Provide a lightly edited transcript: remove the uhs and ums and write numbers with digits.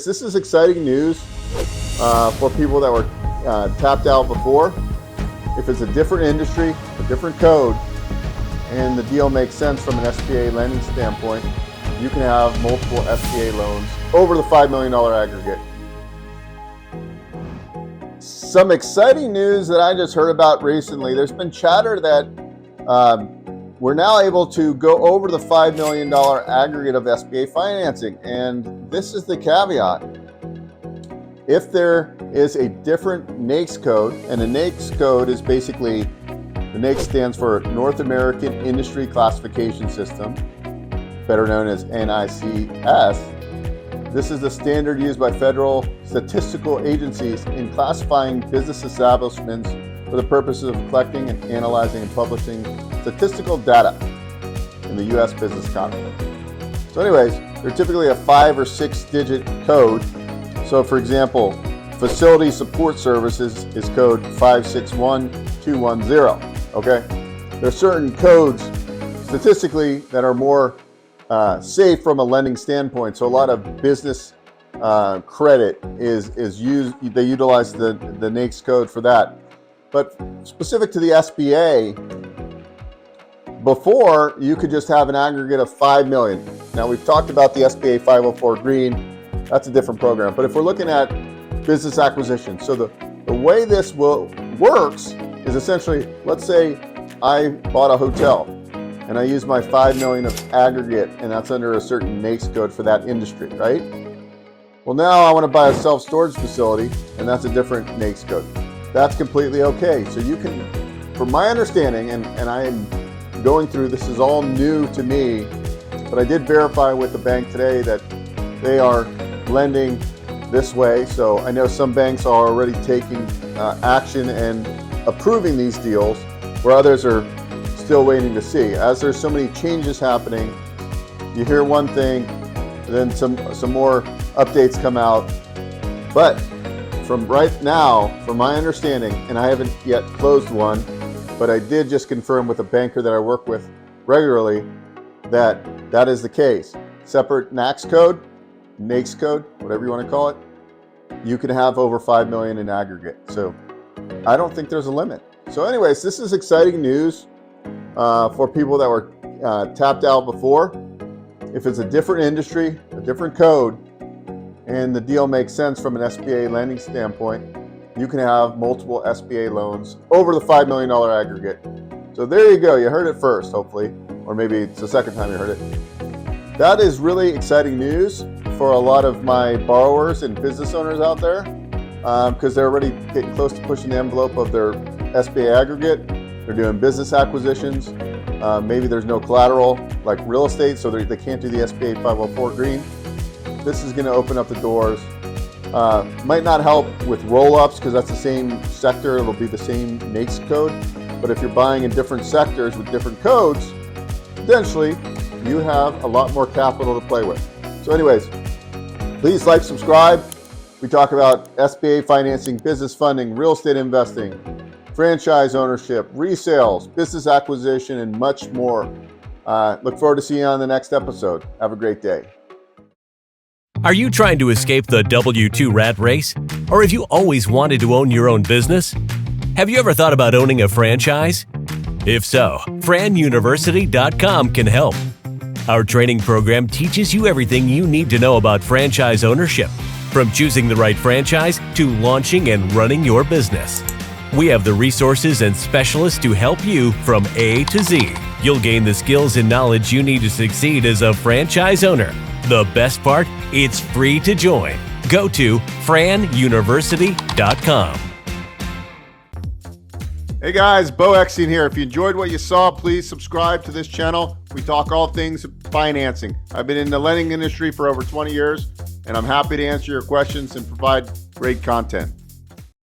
anyways, this is exciting news for people that were tapped out before. If it's a different industry, a different code, and the deal makes sense from an SBA lending standpoint, you can have multiple SBA loans over the $5 million aggregate. Some exciting news that I just heard about recently. There's been chatter that we're now able to go over the $5 million aggregate of SBA financing. And this is the caveat. If there is a different NAICS code, and a NAICS code is basically, the NAICS stands for North American Industry Classification System, better known as NAICS. This is the standard used by federal statistical agencies in classifying business establishments for the purposes of collecting and analyzing and publishing statistical data in the U.S. business economy. So anyways, they're typically a 5 or 6 digit code. So for example, facility support services is code 561210, okay? There are certain codes statistically that are more safe from a lending standpoint. So a lot of business credit is used, they utilize the NAICS code for that. But specific to the SBA, before you could just have an aggregate of 5 million. Now we've talked about the SBA 504 Green, that's a different program. But if we're looking at business acquisition, so the way this works is essentially, let's say I bought a hotel and I use my 5 million of aggregate, and that's under a certain NAICS code for that industry, right? Well, now I want to buy a self-storage facility, and that's a different NAICS code. That's completely okay. So you can, from my understanding, and I am going through, this is all new to me, but I did verify with the bank today that they are lending this way. So I know some banks are already taking action and approving these deals, where others are still waiting to see. As there's so many changes happening, you hear one thing, then some more updates come out. But from right now, from my understanding, and I haven't yet closed one, but I did just confirm with a banker that I work with regularly that that is the case. Separate NAICS code, NAICS code, whatever you want to call it, you can have over 5 million in aggregate. So I don't think there's a limit. So anyways, this is exciting news for people that were tapped out before. If it's a different industry, a different code, and the deal makes sense from an SBA lending standpoint, you can have multiple SBA loans over the $5 million aggregate. So there you go. You heard it first, hopefully, or maybe it's the second time you heard it. That is really exciting news for a lot of my borrowers and business owners out there, because they're already getting close to pushing the envelope of their SBA aggregate. They're doing business acquisitions. Maybe there's no collateral like real estate, so they can't do the SBA 504 Green. This is going to open up the doors. Might not help with roll-ups because that's the same sector. It'll be the same NAICS code. But if you're buying in different sectors with different codes, potentially you have a lot more capital to play with. So anyways, please like, subscribe. We talk about SBA financing, business funding, real estate investing, franchise ownership, resales, business acquisition, and much more. Look forward to seeing you on the next episode. Have a great day. Are you trying to escape the W-2 rat race? Or have you always wanted to own your own business? Have you ever thought about owning a franchise? If so, FranUniversity.com can help. Our training program teaches you everything you need to know about franchise ownership, from choosing the right franchise to launching and running your business. We have the resources and specialists to help you from A to Z. You'll gain the skills and knowledge you need to succeed as a franchise owner. The best part? It's free to join. Go to FranUniversity.com. Hey guys, Beau Eckstein here. If you enjoyed what you saw, please subscribe to this channel. We talk all things financing. I've been in the lending industry for over 20 years, and I'm happy to answer your questions and provide great content.